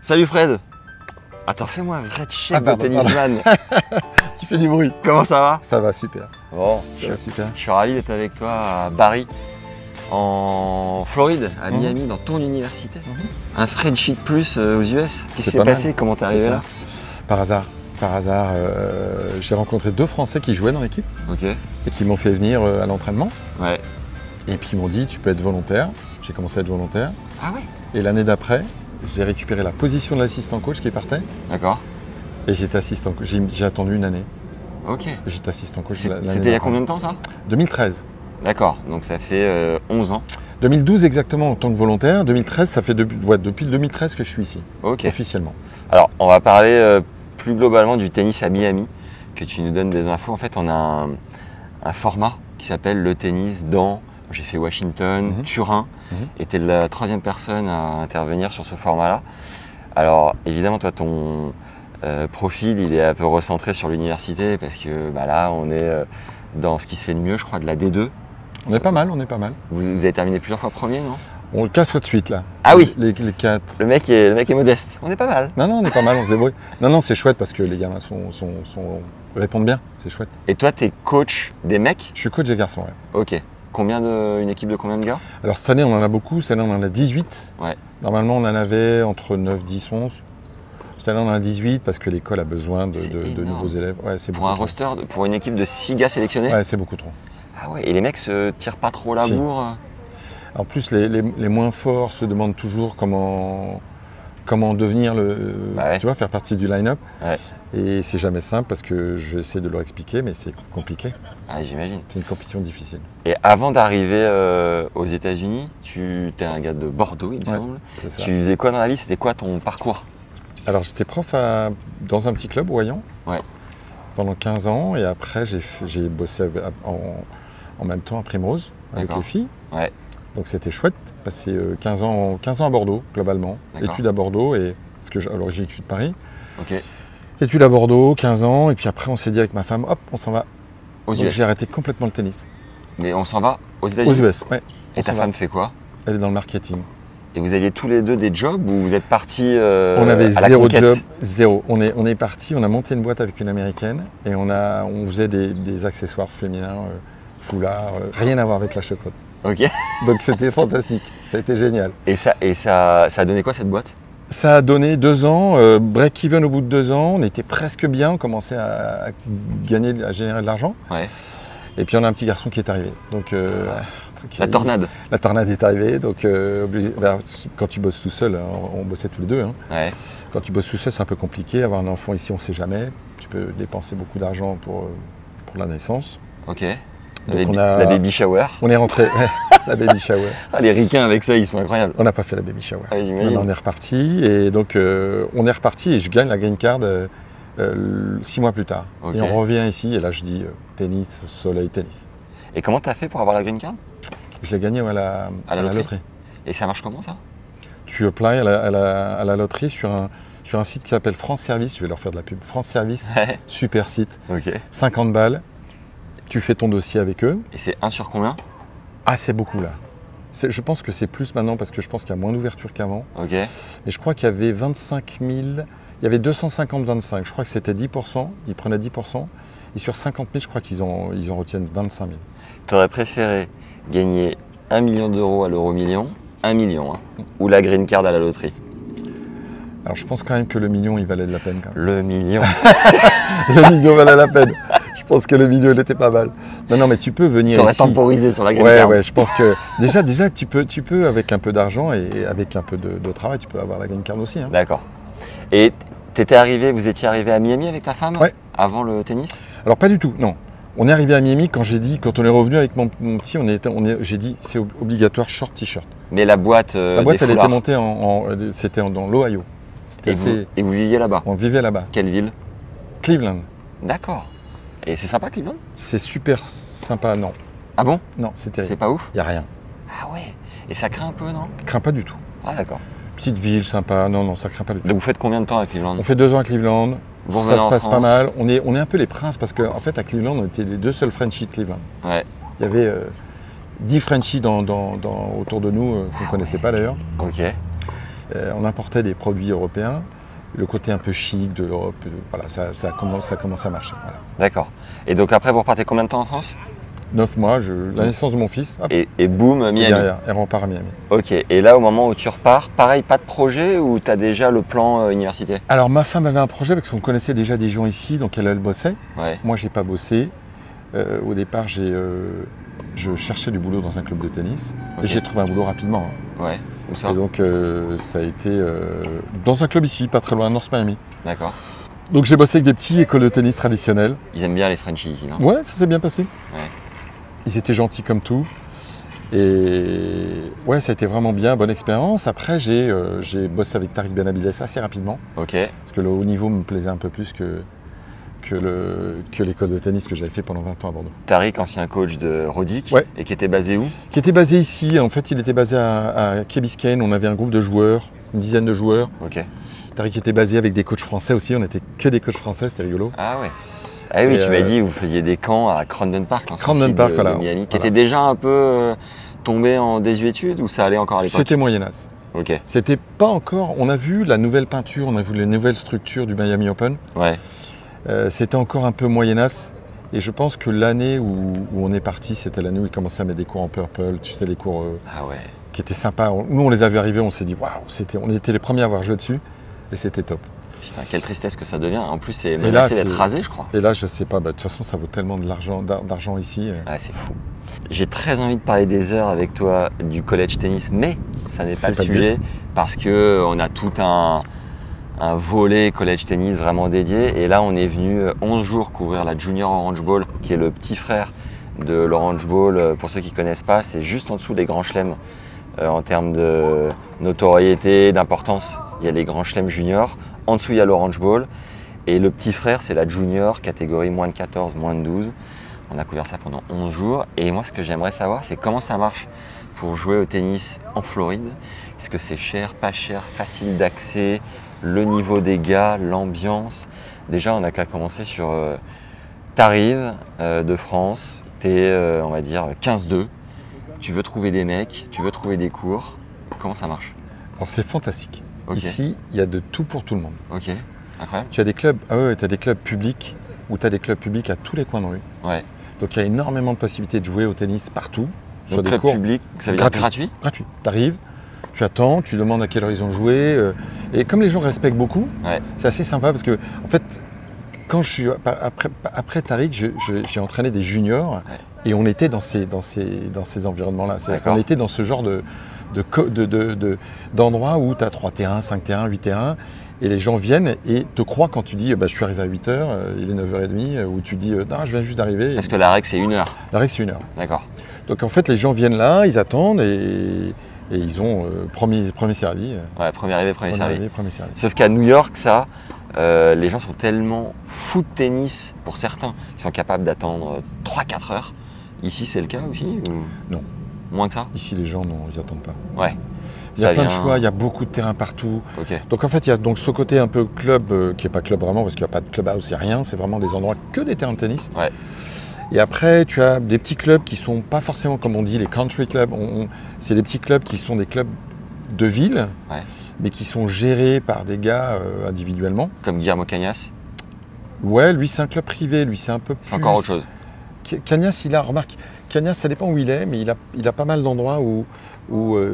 Salut Fred. Attends, fais-moi un vrai check de tennisman. Tu fais du bruit. Comment ça va? Ça va super. Bon, super. Je suis ravi d'être avec toi à Barry, en Floride, à Miami, dans ton université. Un Frenchie de plus aux US. Qu'est-ce qui s'est passé? Comment t'es arrivé là? Par hasard. Par hasard, j'ai rencontré 2 Français qui jouaient dans l'équipe et qui m'ont fait venir à l'entraînement. Ouais. Et puis ils m'ont dit, tu peux être volontaire. J'ai commencé à être volontaire. Ah ouais? Et l'année d'après, j'ai récupéré la position de l'assistant coach qui partait. D'accord. Et j'étais assistant coach. J'ai attendu une année. Ok. J'étais assistant coach. C'était il y a combien de temps ça? 2013. D'accord, donc ça fait 11 ans. 2012 exactement en tant que volontaire. 2013, ça fait depuis le 2013 que je suis ici. Ok. Officiellement. Alors, on va parler plus globalement du tennis à Miami, que tu nous donnes des infos. En fait, on a un format qui s'appelle le tennis dans... J'ai fait Washington, Turin, et tu es la 3e personne à intervenir sur ce format-là. Alors, évidemment, toi, ton profil, il est un peu recentré sur l'université, parce que là, on est dans ce qui se fait de mieux, je crois, de la D2. On est pas mal, on est pas mal. Vous avez terminé plusieurs fois premier, non? On le casse tout de suite, là. Ah oui. Les 4. Le mec est modeste. On est pas mal. Non, on est pas mal, on se débrouille. Non, c'est chouette parce que les gamins répondent bien, c'est chouette. Et toi, tu es coach des mecs? Je suis coach des garçons, ouais. Ok. Une équipe de combien de gars? Alors cette année, on en a beaucoup. Cette année, on en a 18. Ouais. Normalement, on en avait entre 9, 10, 11. Cette année, on en a 18 parce que l'école a besoin de nouveaux élèves. Ouais, c'est pour un roster, pour une équipe de 6 gars sélectionnés? Ouais, c'est beaucoup trop. Ah ouais, et les mecs se tirent pas trop la bourre? En plus, les moins forts se demandent toujours comment devenir tu vois, faire partie du line-up. Ouais. Et c'est jamais simple parce que j'essaie de leur expliquer, mais c'est compliqué. Ah, j'imagine. C'est une compétition difficile. Et avant d'arriver aux États-Unis, tu es un gars de Bordeaux, il me semble. Tu faisais quoi dans la vie? C'était quoi ton parcours? Alors, j'étais prof dans un petit club au Royan pendant 15 ans. Et après, j'ai bossé en même temps à Primrose avec les filles. Ouais. Donc c'était chouette, passer 15 ans à Bordeaux, globalement. Études à Bordeaux, alors j'ai études de Paris. Études à Bordeaux, 15 ans, et puis après on s'est dit avec ma femme, hop, on s'en va. Aux US. J'ai arrêté complètement le tennis. Mais on s'en va aux États-Unis? Aux US, ouais. Et ta femme fait quoi? Elle est dans le marketing. Et vous aviez tous les deux des jobs ou vous êtes partis On avait zéro job, zéro. On est parti, on a monté une boîte avec une américaine et on faisait des accessoires féminins, foulards, rien à voir avec la chocotte. Ok. Donc c'était fantastique, ça a été génial. Et ça a donné quoi cette boîte? Ça a donné 2 ans, break-even au bout de 2 ans, on était presque bien, on commençait à générer de l'argent. Ouais. Et puis on a un petit garçon qui est arrivé. Donc, la tornade. La tornade est arrivée, donc quand tu bosses tout seul, on bossait tous les deux. Hein. Ouais. Quand tu bosses tout seul, c'est un peu compliqué, avoir un enfant ici on ne sait jamais. Tu peux dépenser beaucoup d'argent pour la naissance. Ok. La baby shower. On est rentré, la baby shower. Ah, les ricains avec ça, ils sont incroyables. On n'a pas fait la baby shower. Ah, on est reparti et donc on est reparti et je gagne la green card 6 mois plus tard. Okay. Et on revient ici et là je dis tennis, soleil, tennis. Et comment tu as fait pour avoir la green card? Je l'ai gagné à la loterie. Et ça marche comment ça? Tu applies à la loterie sur un site qui s'appelle France Service, je vais leur faire de la pub. France Service, super site, 50 balles. Tu fais ton dossier avec eux. Et c'est 1 sur combien? Ah, c'est beaucoup là. Je pense que c'est plus maintenant parce que je pense qu'il y a moins d'ouverture qu'avant. Ok. Mais je crois qu'il y avait 25 000, il y avait 250-25. Je crois que c'était 10%, ils prenaient 10%. Et sur 50 000, je crois qu'ils en retiennent 25 000. Tu aurais préféré gagner 1 million d'euros à l'euro-million, 1 million, ou la green card à la loterie? Alors je pense quand même que le million, il valait de la peine quand même. Le million. Le million valait la peine. Je pense que le milieu, il était pas mal. Non, mais tu peux venir ici. Tu aurais temporisé sur la green card. Ouais, je pense que déjà tu peux, avec un peu d'argent et avec un peu de travail, tu peux avoir la green card aussi. Hein. D'accord. Et vous étiez arrivé à Miami avec ta femme? Ouais. Avant le tennis? Alors pas du tout, non. On est arrivé à Miami quand on est revenu avec mon petit, j'ai dit c'est obligatoire short t-shirt. Mais la boîte elle était montée c'était dans l'Ohio. Et vous viviez là-bas? On vivait là-bas. Quelle ville? Cleveland. D'accord. Et c'est sympa Cleveland? C'est super sympa, non. Ah bon? Non, c'est terrible. C'est pas ouf? Il n'y a rien. Ah ouais. Et ça craint un peu, non? Craint pas du tout. Ah d'accord. Petite ville, sympa, non, ça craint pas du tout. Donc vous faites combien de temps à Cleveland? On fait 2 ans à Cleveland, ça se passe pas mal. On est un peu les princes parce qu'en fait à Cleveland, on était les 2 seuls Frenchies de Cleveland. Ouais. Il y avait 10 Frenchies autour de nous qu'on ne connaissait pas d'ailleurs. Ok. On importait des produits européens. Le côté un peu chic de l'Europe, voilà, ça commence à marcher. Voilà. D'accord. Et donc après, vous repartez combien de temps en France? 9 mois, la naissance de mon fils. Hop, et boum, Miami. Et derrière, elle repart à Miami. Ok. Et là, au moment où tu repars, pareil, pas de projet ou tu as déjà le plan université? Alors ma femme avait un projet parce qu'on connaissait déjà des gens ici, donc elle bossait. Ouais. Moi, j'ai pas bossé. Au départ, je cherchais du boulot dans un club de tennis. Okay. Et j'ai trouvé un boulot rapidement. Hein. Ouais. Où ça? Et donc ça a été dans un club ici, pas très loin, North Miami. D'accord. Donc j'ai bossé avec des petits écoles de tennis traditionnelles. Ils aiment bien les Frenchies ici, non? Ouais, ça s'est bien passé. Ouais. Ils étaient gentils comme tout. Et ouais, ça a été vraiment bien, bonne expérience. Après, j'ai bossé avec Tariq Benavides assez rapidement. Ok. Parce que le haut niveau me plaisait un peu plus que l'école de tennis que j'avais fait pendant 20 ans à Bordeaux. Tariq, ancien coach de Rodic, ouais. Et qui était basé où? Qui était basé ici. En fait, il était basé à Key Biscayne. On avait un groupe de joueurs, une dizaine de joueurs. Ok. Tariq était basé avec des coachs français aussi. On n'était que des coachs français, c'était rigolo. Ah ouais. Ah oui, tu m'as dit, vous faisiez des camps à Crandon Park, voilà, de Miami, qui était déjà un peu tombé en désuétude ou ça allait encore à l'époque? C'était moyennasse. Ok. C'était pas encore. On a vu la nouvelle peinture, on a vu les nouvelles structures du Miami Open. Ouais. C'était encore un peu moyennasse. Et je pense que l'année où on est parti, c'était l'année où ils commençaient à mettre des cours en purple, tu sais, des cours ah ouais. Qui étaient sympas. Nous, on les avait arrivés, on s'est dit, waouh, on était les premiers à avoir joué dessus et c'était top. Putain, quelle tristesse que ça devient. En plus, c'est menacé d'être rasé, je crois. Et là, je sais pas, de toute façon, ça vaut tellement de d'argent ici. Ah, c'est fou. J'ai très envie de parler des heures avec toi du college tennis, mais ça n'est pas le sujet parce qu'on a tout un volet college tennis vraiment dédié. Et là, on est venu 11 jours couvrir la Junior Orange Bowl, qui est le petit frère de l'Orange Bowl. Pour ceux qui ne connaissent pas, c'est juste en dessous des grands chelems en termes de notoriété, d'importance. Il y a les grands chelems juniors. En dessous, il y a l'Orange Bowl. Et le petit frère, c'est la Junior, catégorie moins de 14, moins de 12. On a couvert ça pendant 11 jours. Et moi, ce que j'aimerais savoir, c'est comment ça marche pour jouer au tennis en Floride. Est-ce que c'est cher, pas cher, facile d'accès, le niveau des gars, l'ambiance? Déjà, on n'a qu'à commencer sur... t'arrives de France, t'es, on va dire, 15-2. Tu veux trouver des mecs, tu veux trouver des cours. Comment ça marche? Alors, c'est fantastique. Okay. Ici, il y a de tout pour tout le monde. Ok, incroyable. Tu as des clubs, tu as des clubs publics ou tu as des clubs publics à tous les coins de rue. Ouais. Donc il y a énormément de possibilités de jouer au tennis partout. Donc sur des cours publics, ça veut dire gratuit? Gratuit. Tu arrives, tu attends, tu demandes à quelle heure ils ont joué. Et comme les gens respectent beaucoup, c'est assez sympa parce que, en fait, quand je suis après Tariq, j'ai entraîné des juniors et on était dans ces environnements-là. C'est-à-dire qu'on était dans ce genre d'endroit où tu as 3 terrains, 5 terrains, 8 terrains. Et les gens viennent et te croient quand tu dis je suis arrivé à 8h, il est 9h30, ou tu dis non, je viens juste d'arriver. Parce que la règle c'est 1 heure. La règle c'est 1 heure. D'accord. Donc en fait les gens viennent là, ils attendent et ils ont premier servi. Ouais, premier arrivé, premier servi. servi. Sauf qu'à New York, ça, les gens sont tellement fous de tennis pour certains, ils sont capables d'attendre 3-4 heures. Ici c'est le cas aussi ou... Non. Moins que ça? Ici les gens non, ils n'attendent pas. Ouais. Il y a plein de choix, il y a beaucoup de terrains partout. Okay. Donc en fait, il y a donc ce côté un peu club, qui n'est pas club vraiment, parce qu'il n'y a pas de clubhouse, il n'y a rien, c'est vraiment des endroits que des terrains de tennis. Ouais. Et après, tu as des petits clubs qui ne sont pas forcément, comme on dit, les country clubs. C'est des petits clubs qui sont des clubs de ville, mais qui sont gérés par des gars individuellement. Comme Guillermo Cañas? Ouais, lui c'est un club privé, lui c'est un peu plus... C'est encore autre chose. Cañas, remarque, Cañas, ça dépend où il est, mais il a pas mal d'endroits où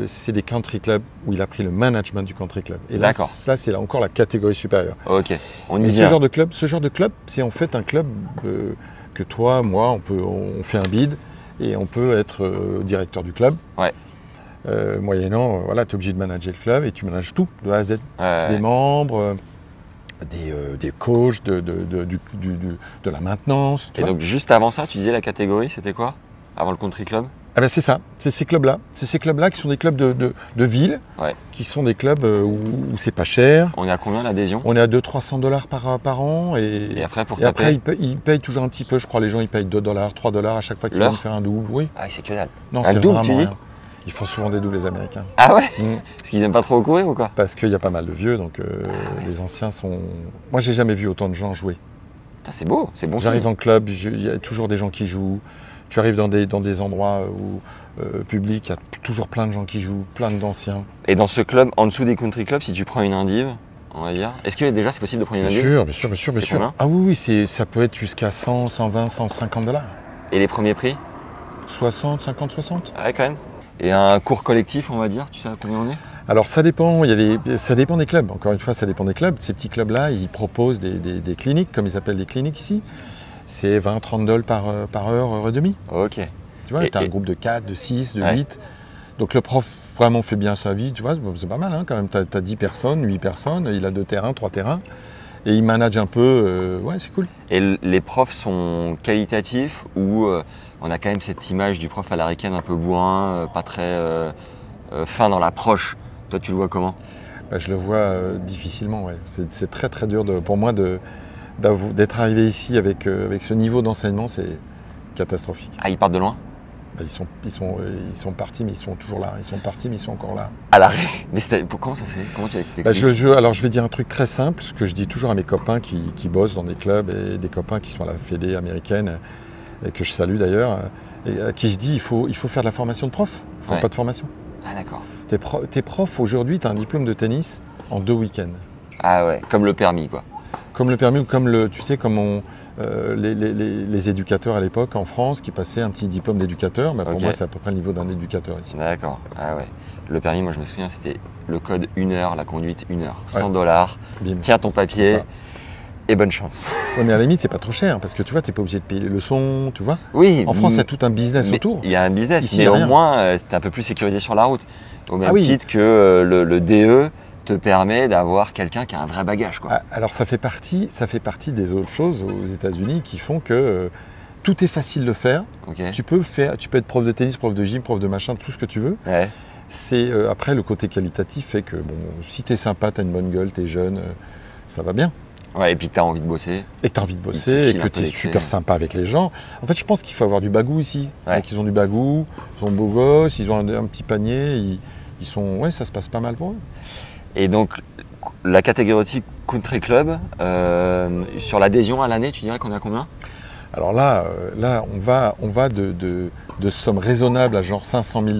c'est des country clubs, où il a pris le management du country club. Et là, ça, c'est encore la catégorie supérieure. Ok, on y et vient. Ce genre de club, c'est en fait un club que toi, moi, on fait un bid et on peut être directeur du club. Ouais. Moyennant, voilà, tu es obligé de manager le club et tu manages tout, de A à Z. Des membres, des coachs, de la maintenance. Et donc juste avant ça, tu disais la catégorie, c'était quoi? Avant le country club? Ah ben c'est ça, c'est ces clubs-là. C'est ces clubs-là qui sont des clubs de ville, qui sont des clubs où c'est pas cher. On est à combien l'adhésion? On est à 200-300 $ par an. Et après, pour taper ils payent toujours un petit peu, je crois, les gens ils payent 2 $, 3 $ à chaque fois qu'ils viennent faire un double. Oui. Ah, c'est que dalle. Non, c'est double, tu dis? Ils font souvent des doubles, les Américains. Ah ouais? Parce qu'ils aiment pas trop courir ou quoi? Parce qu'il y a pas mal de vieux, donc les anciens sont... Moi, j'ai jamais vu autant de gens jouer. C'est beau, c'est bon. J'arrive en club, il y a toujours des gens qui jouent. Tu arrives dans des endroits publics, il y a toujours plein de gens qui jouent, plein d'anciens. Et dans ce club, en dessous des country clubs, si tu prends une indive, on va dire, est-ce que déjà c'est possible de prendre une indive? Bien sûr. Ah oui, ça peut être jusqu'à 100, 120, 150 $. Et les premiers prix? 60, 50, 60. Ah ouais, quand même. Et un cours collectif, on va dire, tu sais à combien on est? Alors ça dépend, ça dépend des clubs. Encore une fois, ça dépend des clubs. Ces petits clubs-là, ils proposent des cliniques, comme ils appellent des cliniques ici. C'est 20, 30 $ par heure et demie. Ok. Tu vois, tu as un groupe de 4, de 6, de 8. Donc le prof vraiment fait bien sa vie, tu vois, c'est pas mal quand même. Tu as 10 personnes, 8 personnes, il a 2 terrains, 3 terrains. Et il manage un peu, ouais, c'est cool. Et les profs sont qualitatifs ou on a quand même cette image du prof à l'américaine un peu bourrin, pas très fin dans l'approche? Toi, tu le vois comment? Je le vois difficilement, ouais. C'est très très dur pour moi d'être arrivé ici avec ce niveau d'enseignement, c'est catastrophique. Ah, ils partent de loin? Ils sont partis, mais ils sont toujours là. Ils sont partis, mais ils sont encore là. À l'arrêt? Mais comment ça se fait? Comment tu t'expliques? Alors, je vais dire un truc très simple, ce que je dis toujours à mes copains qui bossent dans des clubs et des copains qui sont à la Fédé américaine, et que je salue d'ailleurs, et à qui je dis il faut faire de la formation de prof. Il ne faut pas de formation. Ah, d'accord. T'es prof aujourd'hui, tu as un diplôme de tennis en 2 week-ends. Ah ouais, comme le permis, quoi. Comme le permis ou comme tu sais, comme les éducateurs à l'époque en France qui passaient un petit diplôme d'éducateur, mais pour moi c'est à peu près le niveau d'un éducateur ici. D'accord, ah ouais. Le permis, moi je me souviens, c'était le code 1 heure, la conduite 1 heure, 100 $, tiens ton papier et bonne chance. Ouais, mais à la limite c'est pas trop cher parce que tu vois, t'es pas obligé de payer les leçons, tu vois. Oui. En France il y a tout un business autour. Il y a un business, ici, mais au moins c'est un peu plus sécurisé sur la route. Au même titre que le DE te permet d'avoir quelqu'un qui a un vrai bagage, quoi. Alors ça fait partie des autres choses aux États-Unis qui font que tout est facile de faire. Tu peux être prof de tennis, prof de gym, prof de machin, tout ce que tu veux. Ouais. C'est après le côté qualitatif fait que bon, si tu es sympa, tu as une bonne gueule, tu es jeune, ça va bien. Ouais, et puis que tu as envie de bosser. Et que tu as envie de bosser, et que tu es super sympa avec les gens. En fait, je pense qu'il faut avoir du bagou ici. Donc ils ont du bagou, ils sont beaux gosses, ils ont un petit panier, ils sont, ouais, ça se passe pas mal pour eux. Et donc, la catégorie country club, sur l'adhésion à l'année, tu dirais qu'on est à combien? Alors là, on va de sommes raisonnables à genre 500 000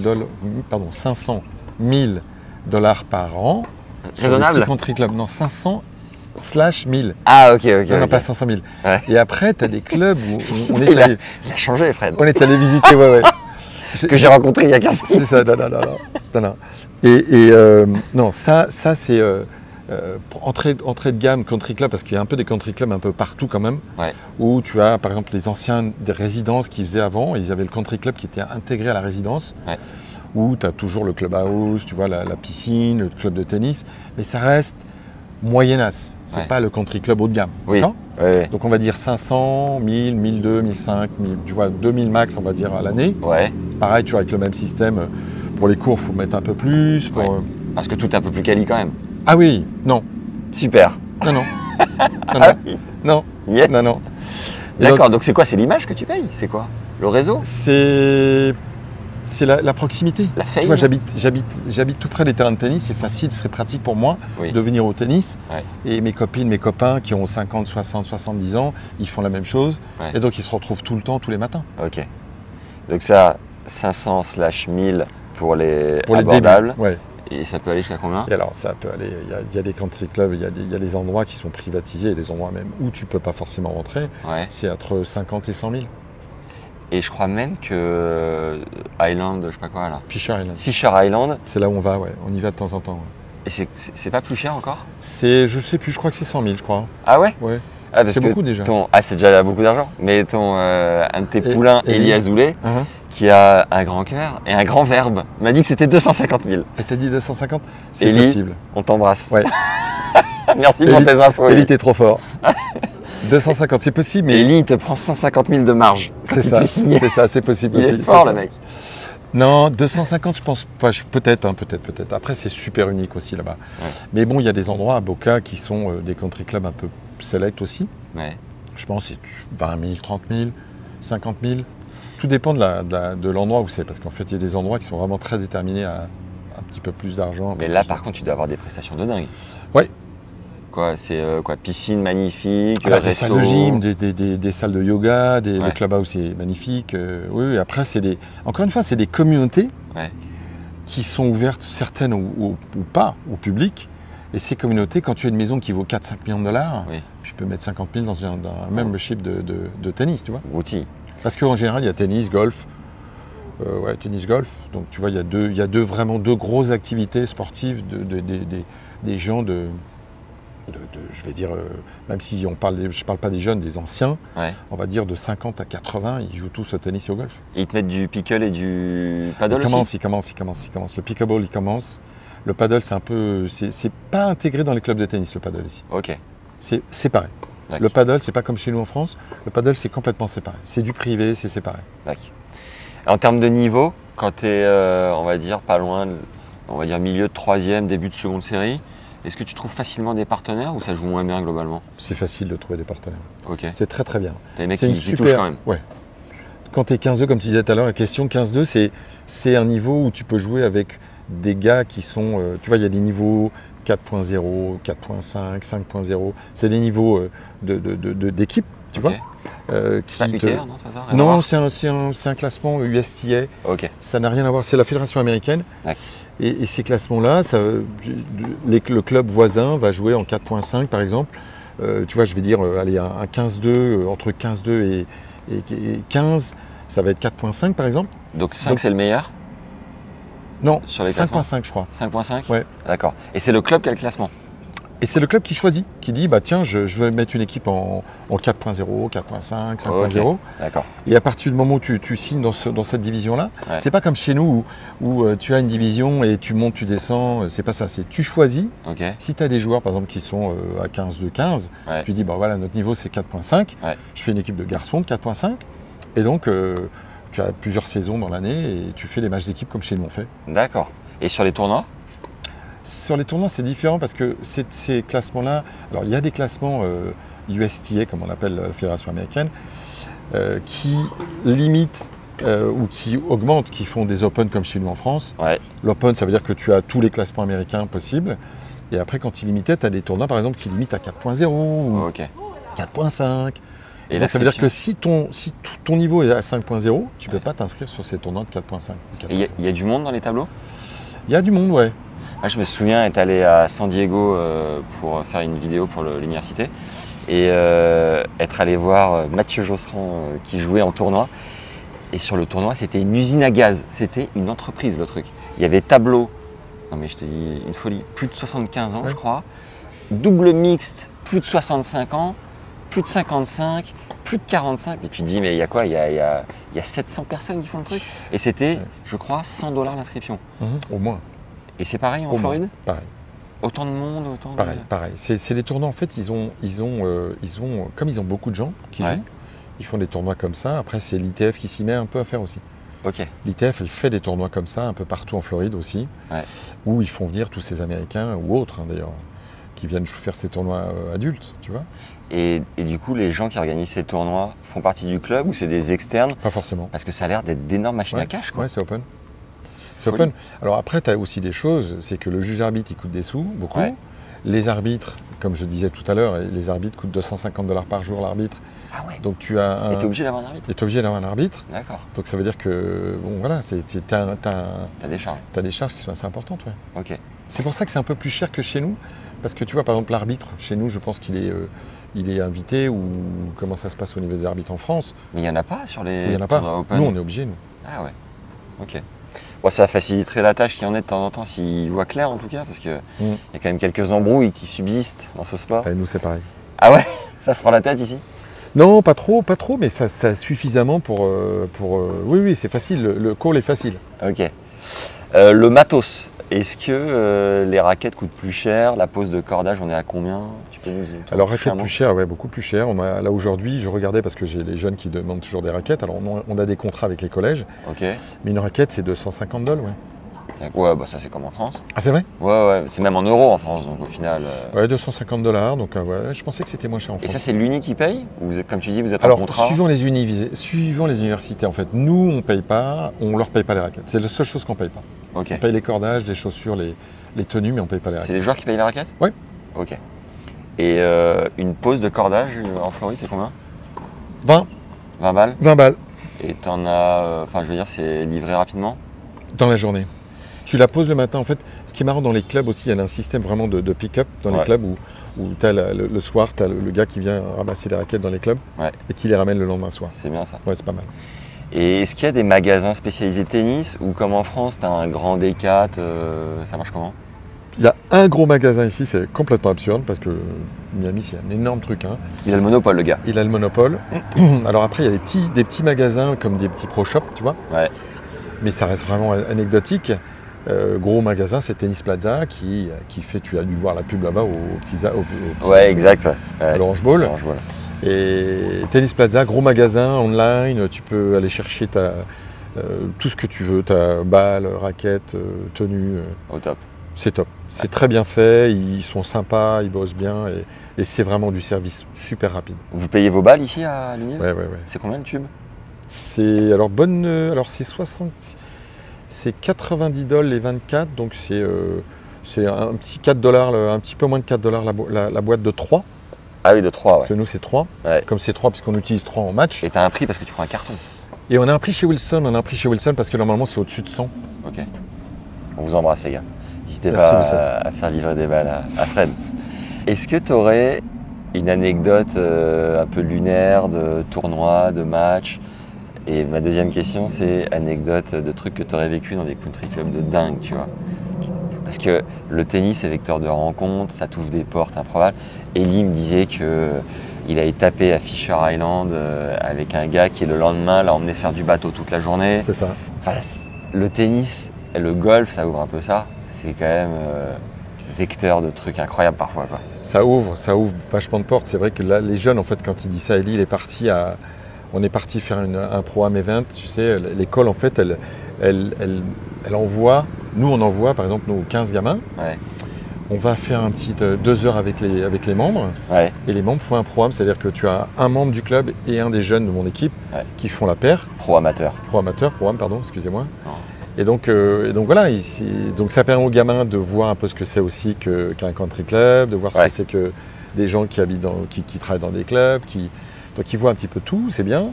$ par an. Raisonnable? Country club, non, 500/1000. Ah, ok. Non, pas 500 000. Ouais. Et après, tu as des clubs où on est allé... Il a changé, Fred. On est allé visiter, ouais. Que j'ai rencontré il y a 15 ans. C'est ça, non. Et non, ça c'est entrée de gamme country club, parce qu'il y a un peu des country clubs un peu partout quand même, où tu as par exemple les anciens des résidences qu'ils faisaient avant, ils avaient le country club qui était intégré à la résidence, où tu as toujours le clubhouse, tu vois, la piscine, le club de tennis, mais ça reste moyennasse, c'est pas le country club haut de gamme. Oui. Donc on va dire 500, 1000, 1200, 1500, tu vois, 2000 max on va dire à l'année. Pareil, tu vois, avec le même système. Pour les cours, il faut mettre un peu plus. Parce que tout est un peu plus quali quand même. Ah oui, non. Super. Non. D'accord, donc c'est quoi? C'est l'image que tu payes? C'est quoi? Le réseau? C'est la proximité. La fame. Tu vois, j'habite tout près des terrains de tennis, c'est facile, ce serait pratique pour moi de venir au tennis. Et mes copines, mes copains qui ont 50, 60, 70 ans, ils font la même chose. Et donc ils se retrouvent tout le temps, tous les matins. Ok. Donc ça, 500/1000 pour les abordables. Et ça peut aller jusqu'à combien? Et alors ça peut aller, il y a des country clubs, il y a des endroits qui sont privatisés, et des endroits même où tu ne peux pas forcément rentrer. C'est entre 50 et 100 000. Et je crois même que Island, je sais pas quoi là. Fisher Island. C'est là où on va, on y va de temps en temps. Et c'est pas plus cher encore? Je sais plus, je crois que c'est 100 000, je crois. Ah ouais? Ouais. C'est beaucoup déjà. C'est déjà beaucoup d'argent. Mais un de tes poulains, Eli Azoulay, qui a un grand cœur et un grand verbe, m'a dit que c'était 250 000. Et t'as dit 250? C'est possible. On t'embrasse. Ouais. Merci pour tes infos. Eli, t'es trop fort. 250, c'est possible. Mais Eli, il te prend 150 000 de marge. C'est ça, c'est possible. Il est fort, le mec. Non, 250, je pense pas. Peut-être. Après, c'est super unique aussi là-bas. Mais bon, il y a des endroits à Boca qui sont des country clubs un peu select aussi. Je pense que c'est 20 000, 30 000, 50 000. Tout dépend de l'endroit où c'est. Parce qu'en fait, il y a des endroits qui sont vraiment très déterminés à un petit peu plus d'argent. Mais là, par contre, tu dois avoir des prestations de dingue. Ouais. quoi? C'est quoi? Piscine magnifique, des resto. salles de gym, des salles de yoga, le clubhouse est magnifique. Oui, après, encore une fois, c'est des communautés qui sont ouvertes, certaines ou pas, au public. Et ces communautés, quand tu as une maison qui vaut 4-5 millions de dollars, tu peux mettre 50 000 dans un membership de tennis, tu vois. Outil. Parce qu'en général, il y a tennis, golf. Tennis, golf. Donc tu vois, il y a vraiment deux grosses activités sportives des gens je vais dire, même si je parle pas des jeunes, des anciens, on va dire de 50 à 80, ils jouent tous au tennis et au golf. Et ils te mettent du pickle et du paddle aussi? Ils commencent. Le pickleball, il commence. Le paddle, c'est pas intégré dans les clubs de tennis, le paddle ici. Ok. C'est séparé. D'accord. Le paddle, c'est pas comme chez nous en France. Le paddle, c'est complètement séparé. C'est du privé, c'est séparé. D'accord. En termes de niveau, quand tu es, on va dire, pas loin, on va dire milieu de 3e, début de seconde série, est-ce que tu trouves facilement des partenaires ou ça joue moins bien globalement? C'est facile de trouver des partenaires. Ok. C'est très très bien. T'as des mecs qui touchent quand même. Ouais. Quand tu es 15-2, comme tu disais tout à l'heure, la question 15-2, c'est un niveau où tu peux jouer avec des gars qui sont, tu vois, il y a des niveaux 4.0, 4.5, 5.0. C'est des niveaux d'équipe, tu vois. C'est pas UTR, non, c'est pas ça? Non, c'est un classement USTA. Ok. Ça n'a rien à voir, c'est la fédération américaine. Et ces classements-là, le club voisin va jouer en 4.5 par exemple. Tu vois, je vais dire, allez, un 15-2, entre 15-2 et 15, ça va être 4.5 par exemple. Donc 5 c'est le meilleur? Non, sur les 5.5 je crois. 5.5? Ouais. D'accord. Et c'est le club qui a le classement? Et c'est le club qui choisit, qui dit bah tiens, je vais mettre une équipe en 4.0, 4.5, 5.0. Okay. D'accord. Et à partir du moment où tu signes dans cette division-là, c'est pas comme chez nous où tu as une division et tu montes, tu descends, c'est pas ça. C'est tu choisis. Okay. Si tu as des joueurs par exemple qui sont à 15, tu dis bah voilà, notre niveau c'est 4.5, je fais une équipe de garçons de 4.5 et donc tu as plusieurs saisons dans l'année et tu fais les matchs d'équipe comme chez nous on fait. D'accord. Et sur les tournois? Sur les tournois, c'est différent parce que ces classements-là, alors il y a des classements USTA, comme on appelle la fédération américaine, qui limitent ou qui augmentent, qui font des Open comme chez nous en France. L'Open, ça veut dire que tu as tous les classements américains possibles. Et après, quand ils limitaient, tu as des tournois, par exemple, qui limitent à 4.0 ou 4.5. Et donc, ça veut dire que si ton niveau est à 5.0, tu ne peux pas t'inscrire sur ces tournois de 4.5. Et il y a du monde dans les tableaux? Il y a du monde, ouais. Moi, je me souviens être allé à San Diego pour faire une vidéo pour l'université et être allé voir Mathieu Josserand qui jouait en tournoi. Et sur le tournoi, c'était une usine à gaz. C'était une entreprise, le truc. Il y avait tableau, non mais je te dis une folie, plus de 75 ans, je crois. Double mixte, plus de 65 ans, plus de 55, plus de 45. Et tu te dis, mais il y a quoi? Il y a 700 personnes qui font le truc. Et c'était, je crois, $100 l'inscription. Au moins. Et c'est pareil en Floride? Pareil. Autant de monde, autant de... Pareil. C'est des tournois, en fait, comme ils ont beaucoup de gens qui jouent, ils font des tournois comme ça. Après, c'est l'ITF qui s'y met un peu à faire aussi. Ok. L'ITF, elle fait des tournois comme ça, un peu partout en Floride aussi, où ils font venir tous ces Américains, ou autres d'ailleurs, qui viennent faire ces tournois adultes, tu vois. Et du coup, les gens qui organisent ces tournois font partie du club ou c'est des externes? Pas forcément. Parce que ça a l'air d'être d'énormes machines à cash, quoi. Ouais, c'est open. C'est open. Alors après, tu as aussi des choses, c'est que le juge arbitre, il coûte des sous, beaucoup. Les arbitres, comme je disais tout à l'heure, les arbitres coûtent $250 par jour, l'arbitre. Ah ouais. Donc tu as Et tu es obligé d'avoir un arbitre? Et tu es obligé d'avoir un arbitre. D'accord. Donc ça veut dire que, bon voilà, tu as des charges. Tu as des charges qui sont assez importantes, Ok. C'est pour ça que c'est un peu plus cher que chez nous, parce que tu vois, par exemple, l'arbitre, chez nous, je pense qu'il est invité, ou comment ça se passe au niveau des arbitres en France. Mais il n'y en a pas sur les... Il n'y en a pas. Nous, on est obligés, nous. Ah ouais. Ok. Bon, ça faciliterait la tâche qu'il y en ait de temps en temps s'il voit clair en tout cas, parce qu'il y a quand même quelques embrouilles qui subsistent dans ce sport. Et nous, c'est pareil. Ah ouais? Ça se prend la tête ici? Non, pas trop, mais ça suffisamment pour oui, c'est facile, le call est facile. Ok. Le matos, est-ce que les raquettes coûtent plus cher? La pose de cordage, on est à combien? Tu peux nous Alors raquettes plus chères, ouais, beaucoup plus cher. Là aujourd'hui, je regardais parce que j'ai les jeunes qui demandent toujours des raquettes. Alors on a des contrats avec les collèges. Ok. Mais une raquette, c'est $250, ouais. Ouais, bah ça c'est comme en France. Ah c'est vrai? Ouais, c'est même en euros en France, donc au final... Ouais, $250, donc ouais, je pensais que c'était moins cher en France. Et ça c'est l'uni qui paye? Ou comme tu dis, vous êtes en contrat? Suivant les universités en fait, nous on paye pas, on leur paye pas les raquettes. C'est la seule chose qu'on paye pas. Okay. On paye les cordages, les chaussures, les tenues, mais on paye pas les raquettes. C'est les joueurs qui payent les raquettes? Ouais. Ok. Et une pause de cordage en Floride, c'est combien? 20. 20 balles? 20 balles. Et t'en as, enfin je veux dire, c'est livré rapidement? Dans la journée. Tu la poses le matin. En fait, ce qui est marrant dans les clubs aussi, il y a un système vraiment de pick-up dans les clubs où tu as le soir, tu as le gars qui vient ramasser les raquettes dans les clubs et qui les ramène le lendemain soir. C'est bien ça. Ouais, c'est pas mal. Et est-ce qu'il y a des magasins spécialisés tennis ou comme en France, tu as un grand Decat, ça marche comment? Il y a un gros magasin ici, c'est complètement absurde parce que Miami, c'est un énorme truc. Hein. Il a le monopole, le gars. Il a le monopole. Alors après, il y a des petits magasins comme des petits pro shops, tu vois. Ouais. Mais ça reste vraiment anecdotique. Gros magasin, c'est Tennis Plaza qui fait, tu as dû voir la pub là-bas au petit ouais, exact. Ouais. À l'Orange Bowl. Et Tennis Plaza, gros magasin online, tu peux aller chercher tout ce que tu veux, ta balle, raquette, tenue. Au top. C'est top. C'est très bien fait, ils sont sympas, ils bossent bien et c'est vraiment du service super rapide. Vous payez vos balles ici à l'Univ? Ouais. C'est combien le tube? C'est c'est 60. C'est 90 $ les 24, donc c'est un petit $4, un petit peu moins de $4 la boîte de 3. Ah oui, de 3, ouais. Parce que nous c'est 3. Ouais. Comme c'est 3 parce qu'on utilise 3 en match. Et tu as un prix parce que tu prends un carton. Et on a un prix chez Wilson, parce que normalement c'est au-dessus de 100. Ok. On vous embrasse les gars. N'hésitez pas à faire livrer des balles à Fred. Est-ce que tu aurais une anecdote un peu lunaire de tournoi, de match? Et ma deuxième question, c'est anecdote de trucs que tu aurais vécu dans des country clubs de dingue, tu vois. Parce que le tennis est vecteur de rencontres, ça t'ouvre des portes improbables. Ellie me disait qu'il allait taper à Fisher Island avec un gars qui le lendemain l'a emmené faire du bateau toute la journée. C'est ça. Enfin, le tennis et le golf, ça ouvre un peu ça. C'est quand même vecteur de trucs incroyables parfois, quoi. Ça ouvre vachement de portes. C'est vrai que là, les jeunes, en fait, quand il dit ça, Ellie, on est parti faire un pro-am event, tu sais, l'école en fait, elle envoie, nous on envoie par exemple nos 15 gamins, on va faire un petit 2 heures avec les membres, et les membres font un pro-am, c'est-à-dire que tu as un membre du club et un des jeunes de mon équipe qui font la paire. Pro-amateur. Pro-am, pardon, excusez-moi. Et donc voilà, donc ça permet aux gamins de voir un peu ce que c'est aussi qu'un country club, de voir ce que c'est que des gens qui habitent qui travaillent dans des clubs, donc ils voient un petit peu tout, c'est bien.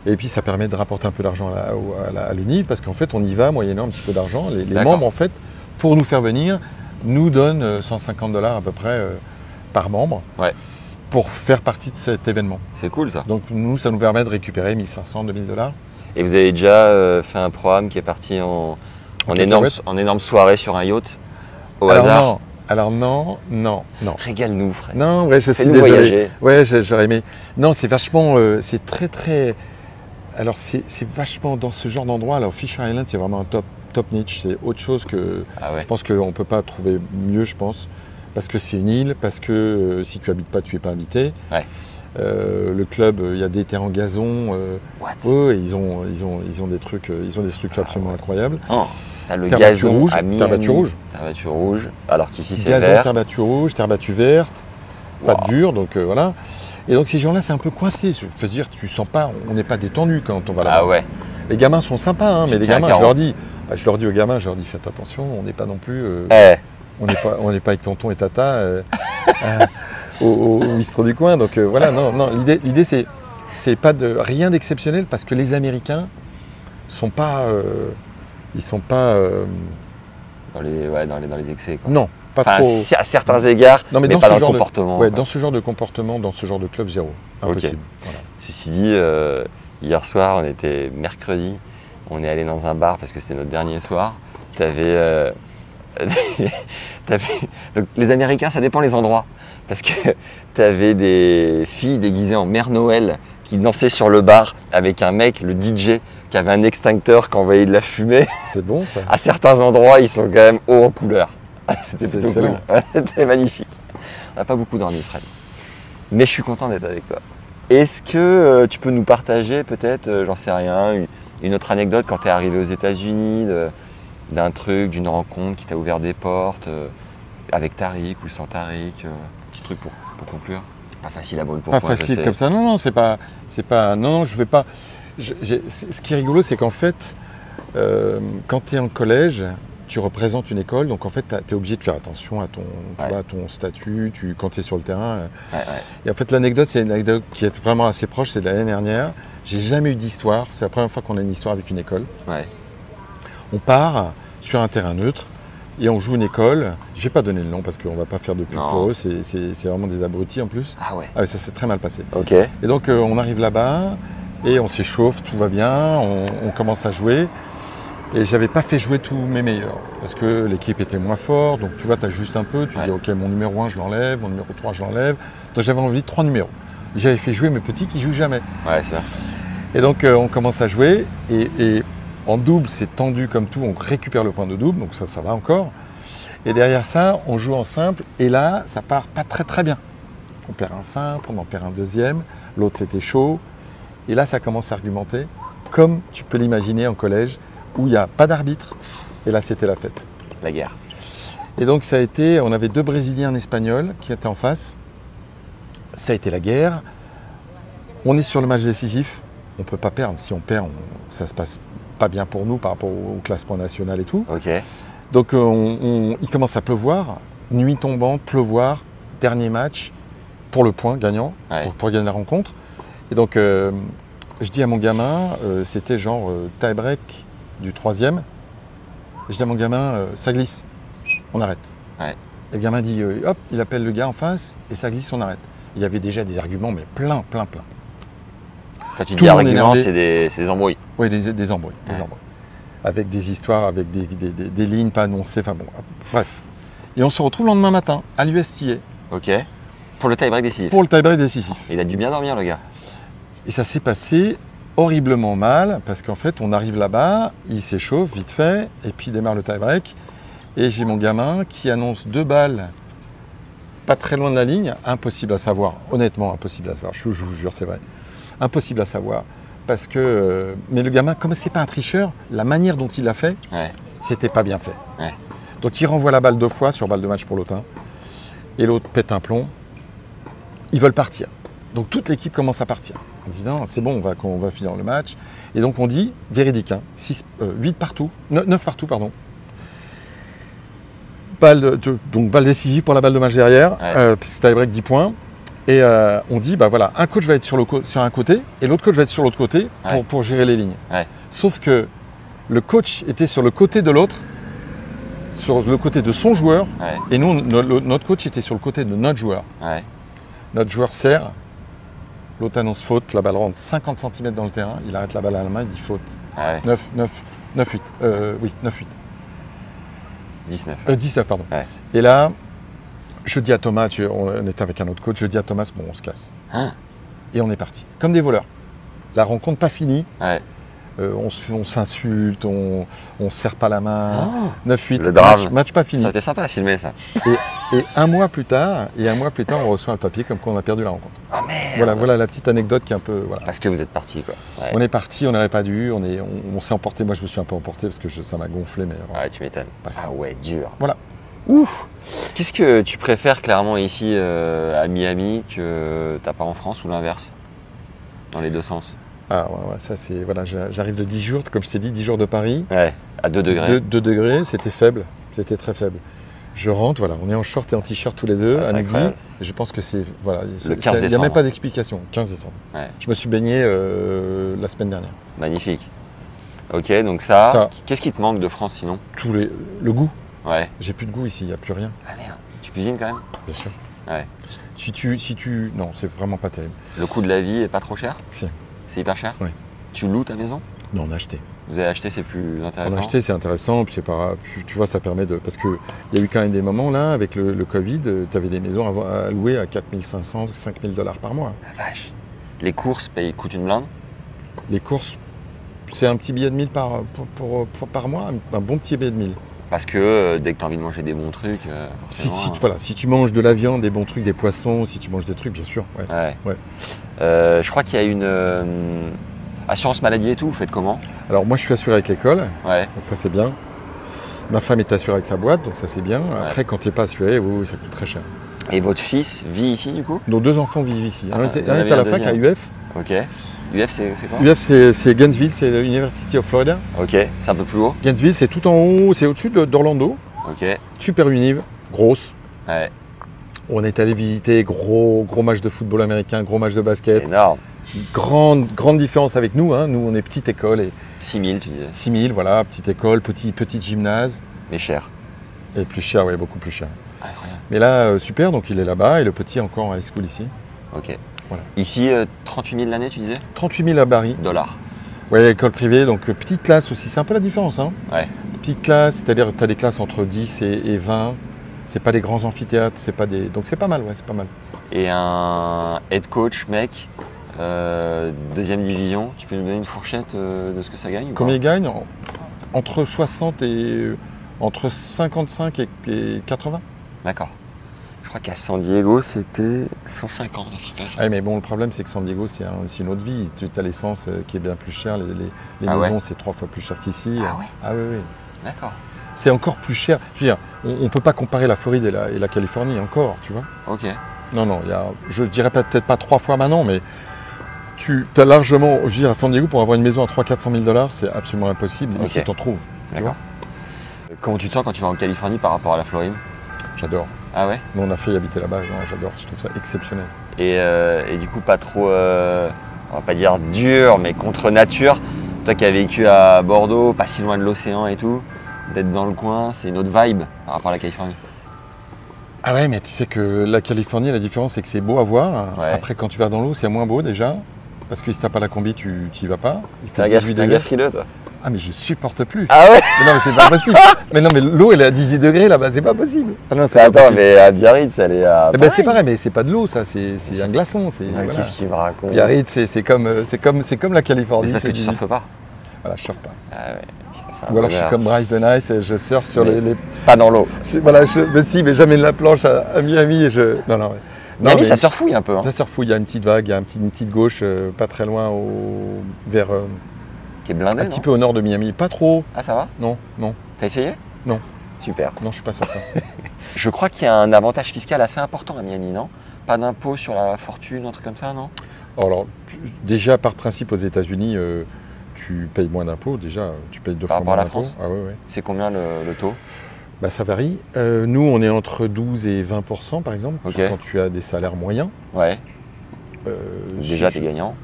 Et puis ça permet de rapporter un peu d'argent à l'Univ parce qu'en fait on y va moyennant un petit peu d'argent. Les membres en fait, pour nous faire venir, nous donnent 150 $ à peu près par membre pour faire partie de cet événement. C'est cool ça. Donc nous, ça nous permet de récupérer 1500, 2000 $. Et vous avez déjà fait un programme qui est parti en énorme soirée sur un yacht au hasard? Non. Alors non. Régale-nous, Fred. Non, ouais, je suis désolé. Voyager. Ouais, j'aurais aimé. Non, c'est vachement, c'est très. Alors c'est vachement dans ce genre d'endroit. Alors Fisher Island, c'est vraiment un top niche. C'est autre chose que. Je pense qu'on ne peut pas trouver mieux, je pense, parce que c'est une île, parce que si tu habites pas, tu es pas invité. Le club, il y a des terrains en gazon. Ils ont des trucs, absolument incroyables. Le gazon rouge, à Miami, terre battue rouge, alors qu'ici c'est vert. Terre battue rouge, terre battue verte, pas dure, donc voilà. Et donc ces gens-là, c'est un peu coincé. Je veux dire, tu sens pas, on n'est pas détendu quand on va là-bas. Les gamins sont sympas, hein, mais les gamins, je leur dis aux gamins, faites attention, on n'est pas non plus, on n'est pas avec tonton et tata au bistrot du coin. Donc voilà, non, l'idée c'est pas rien d'exceptionnel parce que les Américains sont pas ils sont pas dans les excès, quoi. Non, pas trop. À certains égards, mais pas dans le comportement. Dans ce genre de comportement, dans ce genre de club, zéro. Impossible. Voilà. Ceci dit, hier soir, on était mercredi, on est allé dans un bar parce que c'était notre dernier soir. Donc, les Américains, ça dépend les endroits. Parce que tu avais des filles déguisées en Mère Noël qui dansaient sur le bar avec un mec, le DJ, qui avait un extincteur qui envoyait de la fumée. C'est bon ça. À certains endroits, ils sont quand même hauts en couleur. C'était plutôt cool. C'était magnifique. On n'a pas beaucoup dormi, Fred. Mais je suis content d'être avec toi. Est-ce que tu peux nous partager peut-être, j'en sais rien, une autre anecdote quand tu es arrivé aux États-Unis, d'un truc, d'une rencontre qui t'a ouvert des portes, avec Tariq ou sans Tariq, petit truc pour conclure. Pas facile à brûler pour Pas facile comme ça. Non, c'est pas. Non, je vais pas. Ce qui est rigolo, c'est qu'en fait, quand tu es en collège, tu représentes une école, donc en fait, tu es obligé de faire attention à ton statut, quand tu es sur le terrain. Et en fait, l'anecdote, c'est une anecdote qui est vraiment assez proche, c'est de l'année dernière. J'ai jamais eu d'histoire, c'est la première fois qu'on a une histoire avec une école. On part sur un terrain neutre et on joue une école. Je ne vais pas donner le nom parce qu'on ne va pas faire de pub pour eux, c'est vraiment des abrutis en plus. Ça s'est très mal passé. Et donc, on arrive là-bas et on s'échauffe, tout va bien, on commence à jouer. Et j'avais pas fait jouer tous mes meilleurs parce que l'équipe était moins forte. Donc tu vois, tu ajustes un peu, tu dis ok, mon numéro 1 je l'enlève, mon numéro 3 je l'enlève. Donc j'avais envie de 3 numéros. J'avais fait jouer mes petits qui jouent jamais. C'est vrai. Et donc on commence à jouer et en double c'est tendu comme tout, on récupère le point de double, donc ça va encore. Et derrière ça, on joue en simple et là ça part pas très bien. On perd un simple, on en perd un deuxième, l'autre c'était chaud. Et là ça commence à argumenter comme tu peux l'imaginer en collège, où il n'y a pas d'arbitre, et là c'était la fête. La guerre. Et donc ça a été, on avait 2 Brésiliens, un Espagnol qui étaient en face, ça a été la guerre, on est sur le match décisif, on ne peut pas perdre, si on perd, ça se passe pas bien pour nous par rapport au classement national et tout. Donc il commence à pleuvoir, nuit tombante, pleuvoir, dernier match pour le point gagnant, pour gagner la rencontre. Et donc je dis à mon gamin, c'était genre tie-break du 3e, je dis à mon gamin, ça glisse, on arrête. Et le gamin dit, hop, il appelle le gars en face et ça glisse, on arrête. Il y avait déjà des arguments, mais plein. Quand tu dis arguments, c'est des embrouilles. Oui, des embrouilles, avec des histoires, avec des lignes pas annoncées, enfin bon, bref. Et on se retrouve le lendemain matin à l'USTA. Pour le tie-break décisif. Pour le tie-break décisif. Il a dû bien dormir, le gars. Et ça s'est passé horriblement mal parce qu'en fait on arrive là-bas, il s'échauffe vite fait et puis il démarre le tie-break et j'ai mon gamin qui annonce 2 balles pas très loin de la ligne, impossible à savoir, honnêtement impossible à savoir, je vous jure c'est vrai, impossible à savoir parce que, mais le gamin comme c'est pas un tricheur, la manière dont il l'a fait, c'était pas bien fait. Donc il renvoie la balle 2 fois sur balle de match pour l'autre et l'autre pète un plomb, ils veulent partir. Donc toute l'équipe commence à partir en disant c'est bon, on va finir le match. Et donc on dit, véridique, 9 partout, pardon. Donc balle décisive pour la balle de match derrière, puisque tie-break 10 points. Et on dit, bah voilà, un coach va être sur un côté et l'autre coach va être sur l'autre côté pour gérer les lignes. Sauf que le coach était sur le côté de l'autre, sur le côté de son joueur, et nous, notre coach était sur le côté de notre joueur. Notre joueur serre. L'autre annonce faute, la balle rentre 50 cm dans le terrain, il arrête la balle à la main, il dit faute. 9-8. Oui, 9-8. 19. 19, pardon. Et là, je dis à Thomas, on était avec un autre coach, je dis à Thomas, bon, on se casse. Et on est parti, comme des voleurs. La rencontre pas finie. On s'insulte, on ne serre pas la main. 9-8, match pas fini. Ça a été sympa à filmer ça. Et un mois plus tard, on reçoit un papier comme quoi on a perdu la rencontre. Voilà la petite anecdote qui est un peu. Parce que vous êtes parti quoi. On est parti, on n'aurait pas dû, on s'est emporté. Moi je me suis un peu emporté parce que ça m'a gonflé. Mais tu m'étonnes. Dur. Voilà. Ouf. Qu'est-ce que tu préfères clairement ici à Miami que t'as pas en France ou l'inverse? Dans les deux sens. Ça c'est. Voilà, j'arrive de 10 jours, comme je t'ai dit, 10 jours de Paris. À 2 degrés. 2 degrés, c'était faible. C'était très faible. Je rentre, voilà, on est en short et en t-shirt tous les deux à midi. Je pense que c'est. Voilà, le 15 décembre. Il n'y a même pas d'explication. 15 décembre. Je me suis baigné la semaine dernière. Magnifique. Ok, donc ça. Qu'est-ce qui te manque de France sinon? Le goût. J'ai plus de goût ici, il n'y a plus rien. Ah merde, tu cuisines quand même? Bien sûr. Non, c'est vraiment pas terrible. Le coût de la vie est pas trop cher? Si. C'est hyper cher? Tu loues ta maison? Non, on a acheté. Vous avez acheté, c'est plus intéressant? On a acheté, c'est intéressant, puis c'est pas, tu vois, ça permet de... Parce qu'il y a eu quand même des moments là, avec le Covid, tu avais des maisons à louer à 4 500, 5 000 $ par mois. La vache. Les courses coûtent une blinde? Les courses, c'est un petit billet de 1000 par mois, un bon petit billet de 1000. Parce que dès que tu as envie de manger des bons trucs, si tu manges de la viande, des bons trucs, des poissons, si tu manges des trucs, bien sûr. Je crois qu'il y a une assurance maladie et tout, vous faites comment? Alors moi je suis assuré avec l'école, donc ça c'est bien. Ma femme est assurée avec sa boîte, donc ça c'est bien. Après quand tu n'es pas assuré, ça coûte très cher. Et votre fils vit ici du coup? Nos 2 enfants vivent ici. Un est à la fac à UF. UF, c'est quoi? UF, c'est Gainesville, c'est l'University of Florida. Ok, c'est un peu plus haut. Gainesville, c'est tout en haut, c'est au-dessus d'Orlando. Ok. Super univ, grosse. Ouais. On est allé visiter, gros match de football américain, gros match de basket. Énorme. Grande différence avec nous, hein. Nous on est petite école. Et 6000, tu disais. 6000, voilà, petite école, petit gymnase. Mais cher. Et plus cher, oui, beaucoup plus cher. Incroyable. Mais là, super, donc il est là-bas et le petit est encore en high school ici. Ok. Voilà. Ici, 38 000 l'année, tu disais? 38 000 à Barry. Dollars. Oui, école privée, donc petite classe aussi, c'est un peu la différence. Hein. Ouais. Petite classe, c'est-à-dire que tu as des classes entre 10 et 20. C'est pas des grands amphithéâtres, c'est pas des. Donc c'est pas mal, ouais, c'est pas mal. Et un head coach, mec, deuxième division, tu peux nous donner une fourchette de ce que ça gagne? Combien il gagne? Entre 60 et. Entre 55 et 80. D'accord. Je crois qu'à San Diego, c'était 150, un truc comme ça. Ah, mais bon, le problème, c'est que San Diego, c'est une autre vie. Tu as l'essence qui est bien plus chère. Les Ah maisons, ouais. c'est 3 fois plus cher qu'ici. Ah ouais? Ah oui, oui. D'accord. C'est encore plus cher. Je veux dire, on ne peut pas comparer la Floride et la Californie encore, tu vois. Ok. Non, je dirais peut-être pas 3 fois maintenant, mais tu as largement, je veux dire, à San Diego, pour avoir une maison à 300 000 à 400 000 $, c'est absolument impossible. Ok. Ici, tu en trouves. Tu vois. Comment tu te sens quand tu vas en Californie par rapport à la Floride? J'adore. Ah ouais? Nous, on a failli habiter là-bas. J'adore. Je trouve ça exceptionnel. Et du coup, pas trop, on va pas dire dur, mais contre nature. Toi qui as vécu à Bordeaux, pas si loin de l'océan et tout, d'être dans le coin, c'est une autre vibe par rapport à la Californie. Ah ouais, mais tu sais que la Californie, la différence, c'est que c'est beau à voir. Ouais. Après, quand tu vas dans l'eau, c'est moins beau déjà. Parce que si t'as pas la combi, tu n'y vas pas. Il fait T'es un 18 gars degrés. frileux, toi? Ah, mais je supporte plus. Ah ouais? Mais non, mais c'est pas possible. Mais non, mais l'eau, elle est à 18 degrés là-bas, c'est pas possible. Ah non, c'est pas Attends, possible. mais à Biarritz, elle est à. Eh ben, c'est pareil, mais c'est pas de l'eau, ça, c'est un glaçon. Voilà. Qu'est-ce qu'il me raconte? Biarritz, c'est comme la Californie. Mais c'est parce que tu du- surfes pas. Voilà, je surfe pas. Ah ouais. Putain, c'est un Ou alors je suis bonheur. comme Bryce de Nice et je surfe sur Mais- les. Pas dans l'eau. Voilà, mais si, mais jamais de la planche à Miami et je. Non, ouais. Non, Miami, mais ça surfouille un peu. Hein. ça surfouille, il y a une petite vague, il y a une petite gauche, pas très loin, vers Qui est blindé, un non? petit peu au nord de Miami. Pas trop. Ah, ça va? Non. T'as essayé? Non. Super. Non, je suis pas surfeur. Je crois qu'il y a un avantage fiscal assez important à Miami, non? Pas d'impôt sur la fortune, un truc comme ça, non? Alors, déjà, par principe, aux États-Unis, tu payes moins d'impôts. Déjà, tu payes 2 Par fois rapport à moins la d'impôts. France? Ah ouais. C'est combien le taux? Bah, ça varie. Nous, on est entre 12 et 20%, par exemple, Ok. quand tu as des salaires moyens. Ouais. Déjà, Si- t'es gagnant.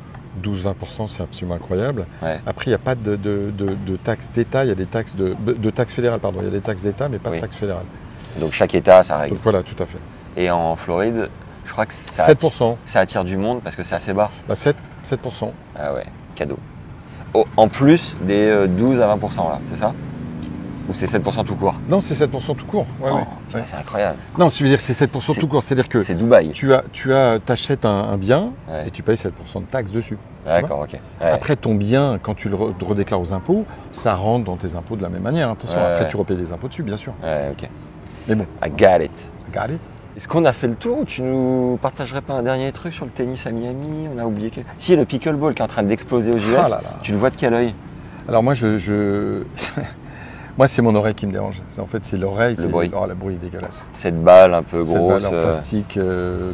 12-20%, c'est absolument incroyable. Ouais. Après, il n'y a pas de taxes d'État, il y a des taxes de taxes fédérales, pardon. Il y a des taxes d'État, mais pas Oui. de taxes fédérales. Donc chaque État, ça règle. Donc voilà, tout à fait. Et en Floride, je crois que ça 7%. ça attire du monde parce que c'est assez bas. Bah, 7%. Ah ouais, cadeau. Oh, en plus des 12 à 20% là, c'est ça? Ou c'est 7% tout court? Non, c'est 7% tout court. Ouais, Oh, ouais. putain, Ouais. c'est incroyable. Non, je veux dire, c'est 7% tout court. C'est-à-dire que C'est Dubaï. tu achètes un bien Ouais. et tu payes 7% de taxes dessus. D'accord, ok. Ouais. Après, ton bien, quand tu le redéclares aux impôts, ça rentre dans tes impôts de la même manière. Attention, Ouais, après, ouais. tu repayes des impôts dessus, bien sûr. Ouais, ok. Mais bon, I got it. regardez. Est-ce qu'on a fait le tour ou tu nous partagerais pas un dernier truc sur le tennis à Miami? On a oublié que. Si, le pickleball qui est en train d'exploser aux US, Ah là là. tu le vois de quel œil? Alors moi, moi, c'est mon oreille qui me dérange. En fait, c'est l'oreille. Le bruit. Oh, le bruit est dégueulasse. Cette balle un peu Cette grosse. balle en plastique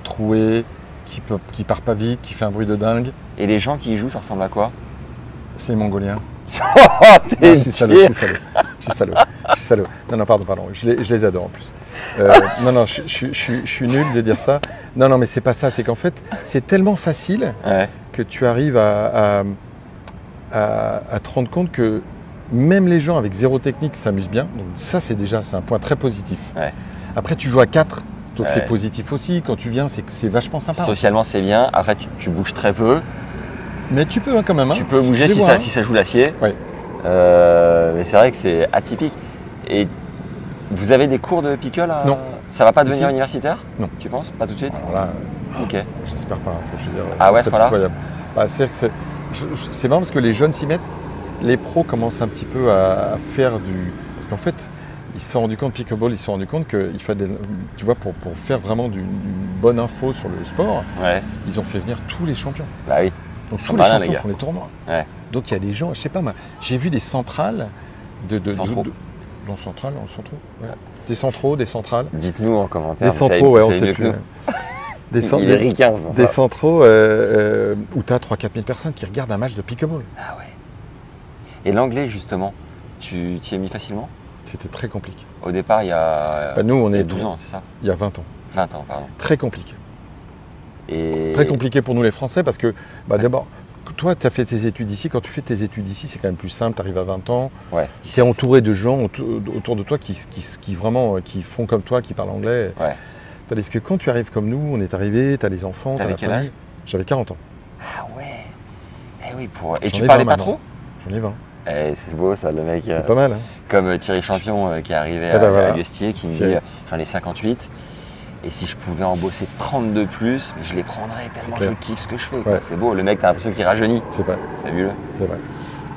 trouée, qui part pas vite, qui fait un bruit de dingue. Et les gens qui y jouent, ça ressemble à quoi? C'est les Mongoliens. Oh, Non, t'es je suis salaud, dur. je suis salaud. Non, pardon. Je les adore en plus. Non, je suis nul de dire ça. Non, mais c'est pas ça. C'est qu'en fait, c'est tellement facile Ouais. que tu arrives à te rendre compte que même les gens avec zéro technique s'amusent bien. Donc ça, c'est un point très positif. Ouais. Après, tu joues à 4, donc Ouais. c'est positif aussi. Quand tu viens, c'est vachement sympa. Socialement, c'est bien. Après, tu bouges très peu. Mais tu peux quand même. Tu peux bouger Je si les ça, vois, si ça joue l'acier. Ouais. Mais c'est vrai que c'est atypique. Et vous avez des cours de pickle à... Non. Ça va pas devenir Ici universitaire? Non. Tu penses? Pas tout de suite? Alors là, Ok. j'espère pas. Je veux dire, Ah ça ouais, serait voilà. pitoyable. Bah, c'est-à-dire que c'est marrant parce que les jeunes s'y mettent. Les pros commencent un petit peu à faire du... Parce qu'en fait, ils se sont rendus compte, pickleball, ils se sont rendus compte qu'il fallait, tu vois, pour faire vraiment d'une bonne info sur le sport, Ouais. ils ont fait venir tous les champions. Bah oui. Donc Ils tous sont les malins, les champions gars. font les tournois. Ouais. Donc il y a des gens, je sais pas moi, j'ai vu des centrales Centraux. non, centrales, en centraux. Ouais. Des centraux, des centrales. Dites-nous en commentaire. Des centraux, ouais, on sait plus. mieux que nous. ouais. Il est ricain, des centraux où tu as 3 000 à 4 000 personnes qui regardent un match de pickleball. Ah ouais. Et l'anglais, justement, tu t'y es mis facilement? C'était très compliqué. Au départ, il y a, nous, on il y a est 12 ans, c'est ça? Il y a 20 ans. 20 ans, pardon. Très compliqué. Et... Très compliqué pour nous les Français parce que d'abord, toi, tu as fait tes études ici. Quand tu fais tes études ici, c'est quand même plus simple. Tu arrives à 20 ans. Ouais. Tu es entouré de gens autour de toi qui vraiment qui font comme toi, qui parlent anglais. Ouais. Tandis que quand tu arrives comme nous, on est arrivé, tu as les enfants, tu as la quel famille. âge? J'avais 40 ans. Ah ouais. Eh oui, et tu parlais pas trop? J'en ai 20. C'est beau ça, le mec. C'est pas mal. Hein. Comme Thierry Champion qui est arrivé à Gustier, qui me dit j'en ai 58. Et si je pouvais en bosser 32 de plus, mais je les prendrais tellement je kiffe ce que je fais. Ouais. C'est beau, le mec, t'as l'impression qu'il rajeunit. C'est vrai. Fabuleux. C'est vrai.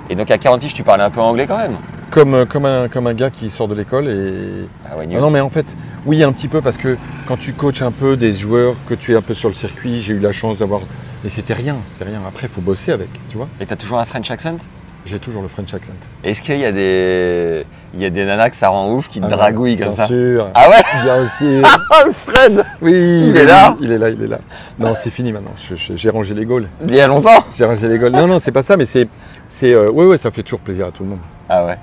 Et donc à 40 piges, tu parlais un peu anglais quand même? Comme un gars qui sort de l'école et. Ah ouais, non, mais en fait, oui, un petit peu, parce que quand tu coaches un peu des joueurs, que tu es un peu sur le circuit, j'ai eu la chance d'avoir. Et c'était rien. Après, il faut bosser avec, tu vois. Et t'as toujours un French accent? J'ai toujours le French accent. Est-ce qu'il y a des nanas que ça rend ouf qui te dragouillent comme ça? Bien sûr. Ah ouais? Bien sûr. Ah, Fred! Oui, il est là. Il est là. Non, c'est fini maintenant. J'ai rangé les Gaules. Il y a longtemps? J'ai rangé les Gaules. Non, c'est pas ça, mais ouais, ça fait toujours plaisir à tout le monde. Ah ouais.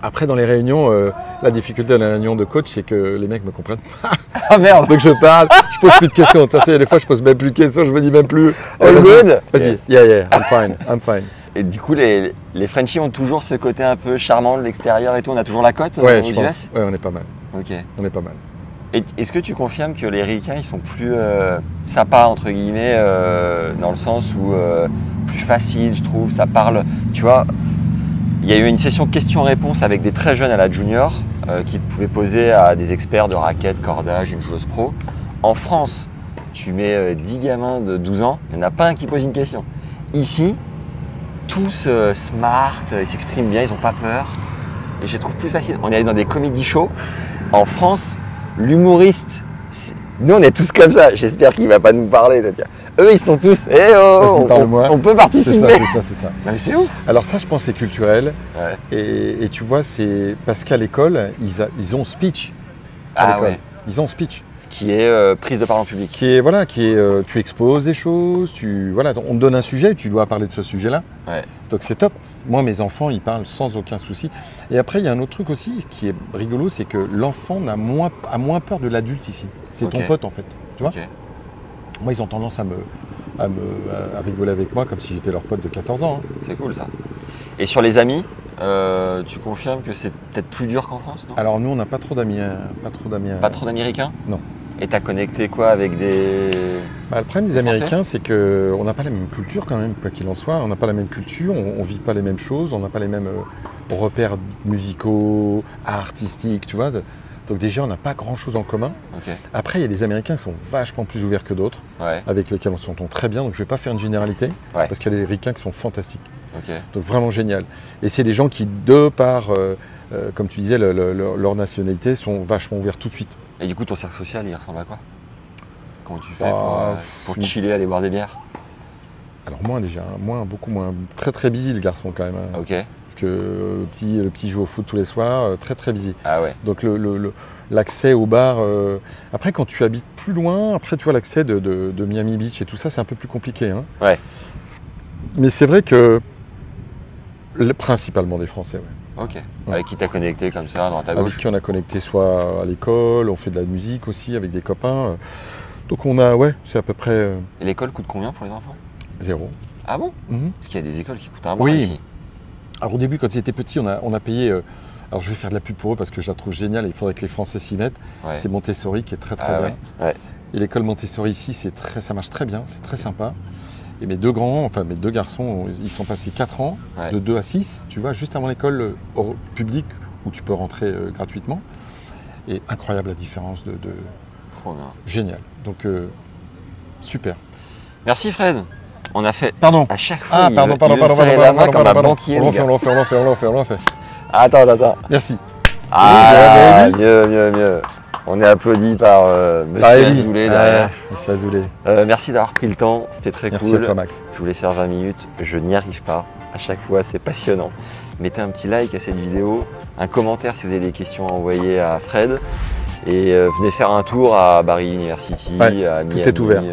Après, dans les réunions, la difficulté dans la réunion de coach, c'est que les mecs me comprennent pas. Ah merde! Donc je parle, je pose plus de questions. Tu sais, il y a des fois, je pose même plus de questions, je me dis même plus. All good? Vas-y, yes. Yeah, I'm fine. Et du coup, les Frenchies ont toujours ce côté un peu charmant de l'extérieur et tout. On a toujours la cote ouais, aux US? Ouais, on est pas mal. Ok. On est pas mal. Et est-ce que tu confirmes que les Ricains, ils sont plus sympas, entre guillemets, dans le sens où plus facile, je trouve, ça parle, tu vois. Il y a eu une session questions-réponses avec des très jeunes à la junior qui pouvaient poser à des experts de raquettes, cordage, une joueuse pro. En France, tu mets 10 gamins de 12 ans, il n'y en a pas un qui pose une question. Ici, tous smart, ils s'expriment bien, ils n'ont pas peur. Et je les trouve plus facile. On est allé dans des comedy shows. En France, l'humoriste, nous on est tous comme ça. J'espère qu'il ne va pas nous parler. Eux, ils sont tous, on peut participer. C'est ça. Non, mais c'est ouf. Alors ça, je pense, c'est culturel. Ouais. Et tu vois, c'est parce qu'à l'école, ils ont speech. Ah ouais. Ils ont speech. Ce qui est prise de parole en public. Tu exposes des choses, on te donne un sujet, tu dois parler de ce sujet-là. Ouais. Donc c'est top. Moi, mes enfants, ils parlent sans aucun souci. Et après, il y a un autre truc aussi qui est rigolo, c'est que l'enfant a moins peur de l'adulte ici. C'est ton pote, en fait. Tu vois. Moi, ils ont tendance à rigoler avec moi comme si j'étais leur pote de 14 ans. Hein. C'est cool, ça. Et sur les amis, tu confirmes que c'est peut-être plus dur qu'en France, non? Alors nous, on n'a pas trop d'amis. Pas trop d'Américains? Non. Et tu as connecté quoi avec des... Le problème des Américains, c'est qu'on n'a pas la même culture quand même, quoi qu'il en soit. On n'a pas la même culture, on ne vit pas les mêmes choses, on n'a pas les mêmes repères musicaux, artistiques, tu vois. Donc déjà, on n'a pas grand-chose en commun. Okay. Après, il y a des Américains qui sont vachement plus ouverts que d'autres, avec lesquels on s'entend très bien. Donc je ne vais pas faire une généralité, parce qu'il y a des Ricains qui sont fantastiques. Okay. Donc vraiment génial. Et c'est des gens qui, de par, comme tu disais, leur nationalité, sont vachement ouverts tout de suite. Et du coup, ton cercle social, il ressemble à quoi? Comment tu fais pour chiller, aller boire des bières? Alors moins déjà, beaucoup moins. Très très busy le garçon quand même. Hein. Ok. Parce que le petit joue au foot tous les soirs, très très busy. Ah ouais. Donc l'accès au bar, après quand tu habites plus loin, après tu vois l'accès de Miami Beach et tout ça, c'est un peu plus compliqué. Hein. Ouais. Mais c'est vrai que principalement des Français, ouais. Ok. Ouais. Avec qui t'as connecté comme ça, dans ta gauche? Avec qui on a connecté soit à l'école, on fait de la musique aussi avec des copains. Donc on a, c'est à peu près... Et l'école coûte combien pour les enfants? 0. Ah bon? Parce qu'il y a des écoles qui coûtent un bras ici. Alors au début, quand ils étaient petits, on a payé... alors je vais faire de la pub pour eux parce que je la trouve géniale et il faudrait que les Français s'y mettent. Ouais. C'est Montessori qui est très très bien. Ouais. Et l'école Montessori ici, ça marche très bien, c'est très sympa. Et mes deux garçons, ils sont passés 4 ans, de 2 à 6, tu vois, juste avant l'école publique où tu peux rentrer gratuitement. Et incroyable la différence de... Trop bien. Génial. Donc, super. Merci Fred. On a fait... Pardon. À chaque fois, il me serrait la main comme un banquier. On le refait. Attends. Merci. Mieux. On est applaudi par Monsieur Azoulay derrière. Monsieur Azoulay. Merci d'avoir pris le temps, c'était très cool. Merci à toi Max. Je voulais faire 20 minutes, je n'y arrive pas. À chaque fois, c'est passionnant. Mettez un petit like à cette vidéo, un commentaire si vous avez des questions à envoyer à Fred. Et venez faire un tour à Barry University, à Miami. Tout est ouvert.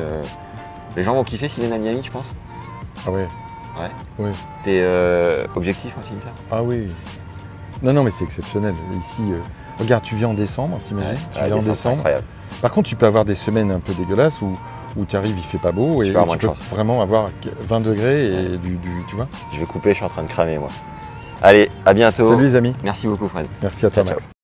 Les gens vont kiffer s'ils viennent à Miami, tu penses? Ah ouais. Ouais. Oui. T'es objectif quand tu dis ça? Ah oui. Non, mais c'est exceptionnel. Ici, regarde, tu viens en décembre, t'imagines? Tu viens en décembre. Incroyable. Par contre, tu peux avoir des semaines un peu dégueulasses où tu arrives, il fait pas beau et tu peux vraiment avoir 20 degrés et tu vois. Je vais couper, je suis en train de cramer moi. Allez, à bientôt. Salut les amis. Merci beaucoup Fred. Merci à toi ciao, Max. ciao.